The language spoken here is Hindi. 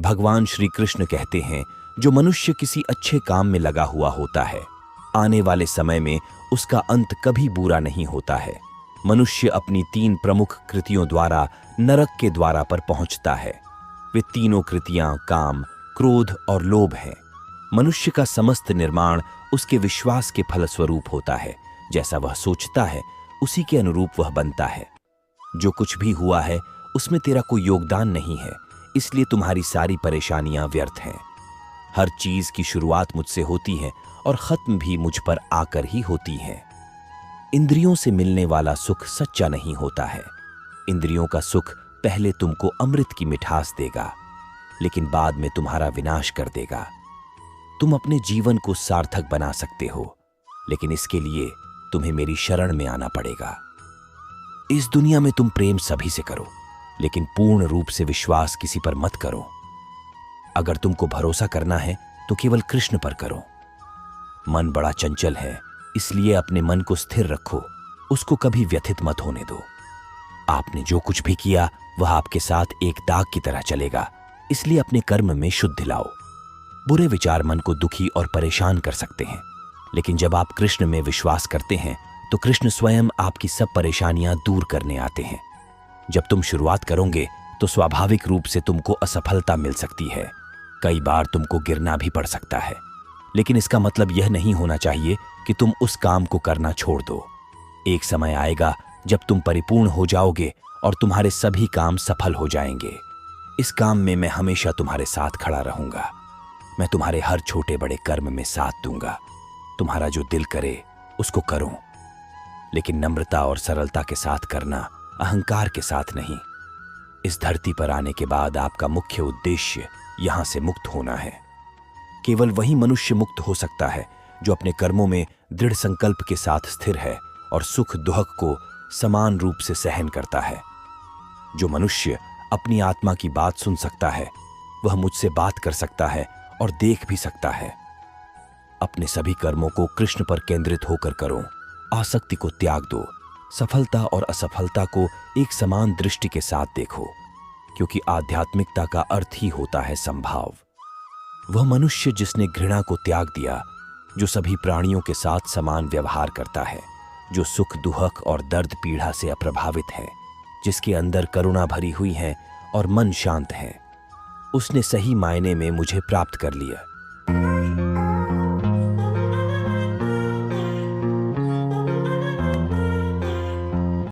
भगवान श्री कृष्ण कहते हैं, जो मनुष्य किसी अच्छे काम में लगा हुआ होता है, आने वाले समय में उसका अंत कभी बुरा नहीं होता है। मनुष्य अपनी 3 प्रमुख कृतियों द्वारा नरक के द्वारा पर पहुंचता है। वे तीनों कृतियां काम, क्रोध और लोभ हैं। मनुष्य का समस्त निर्माण उसके विश्वास के फलस्वरूप होता है। जैसा वह सोचता है उसी के अनुरूप वह बनता है। जो कुछ भी हुआ है उसमें तेरा कोई योगदान नहीं है, इसलिए तुम्हारी सारी परेशानियां व्यर्थ हैं। हर चीज की शुरुआत मुझसे होती है और खत्म भी मुझ पर आकर ही होती है। इंद्रियों से मिलने वाला सुख सच्चा नहीं होता है। इंद्रियों का सुख पहले तुमको अमृत की मिठास देगा, लेकिन बाद में तुम्हारा विनाश कर देगा। तुम अपने जीवन को सार्थक बना सकते हो, लेकिन इसके लिए तुम्हें मेरी शरण में आना पड़ेगा। इस दुनिया में तुम प्रेम सभी से करो, लेकिन पूर्ण रूप से विश्वास किसी पर मत करो। अगर तुमको भरोसा करना है तो केवल कृष्ण पर करो। मन बड़ा चंचल है, इसलिए अपने मन को स्थिर रखो, उसको कभी व्यथित मत होने दो। आपने जो कुछ भी किया वह आपके साथ एक दाग की तरह चलेगा, इसलिए अपने कर्म में शुद्धि लाओ। बुरे विचार मन को दुखी और परेशान कर सकते हैं, लेकिन जब आप कृष्ण में विश्वास करते हैं तो कृष्ण स्वयं आपकी सब परेशानियां दूर करने आते हैं। जब तुम शुरुआत करोगे तो स्वाभाविक रूप से तुमको असफलता मिल सकती है। कई बार तुमको गिरना भी पड़ सकता है, लेकिन इसका मतलब यह नहीं होना चाहिए कि तुम उस काम को करना छोड़ दो। एक समय आएगा जब तुम परिपूर्ण हो जाओगे और तुम्हारे सभी काम सफल हो जाएंगे। इस काम में मैं हमेशा तुम्हारे साथ खड़ा रहूंगा। मैं तुम्हारे हर छोटे बड़े कर्म में साथ दूंगा। तुम्हारा जो दिल करे उसको करो, लेकिन नम्रता और सरलता के साथ करना, अहंकार के साथ नहीं। इस धरती पर आने के बाद आपका मुख्य उद्देश्य यहां से मुक्त होना है। केवल वही मनुष्य मुक्त हो सकता है जो अपने कर्मों में दृढ़ संकल्प के साथ स्थिर है और सुख दुख को समान रूप से सहन करता है। जो मनुष्य अपनी आत्मा की बात सुन सकता है वह मुझसे बात कर सकता है और देख भी सकता है। अपने सभी कर्मों को कृष्ण पर केंद्रित होकर करो। आसक्ति को त्याग दो। सफलता और असफलता को एक समान दृष्टि के साथ देखो, क्योंकि आध्यात्मिकता का अर्थ ही होता है संभाव। वह मनुष्य जिसने घृणा को त्याग दिया, जो सभी प्राणियों के साथ समान व्यवहार करता है, जो सुख दुख और दर्द पीड़ा से अप्रभावित है, जिसके अंदर करुणा भरी हुई है और मन शांत है, उसने सही मायने में मुझे प्राप्त कर लिया।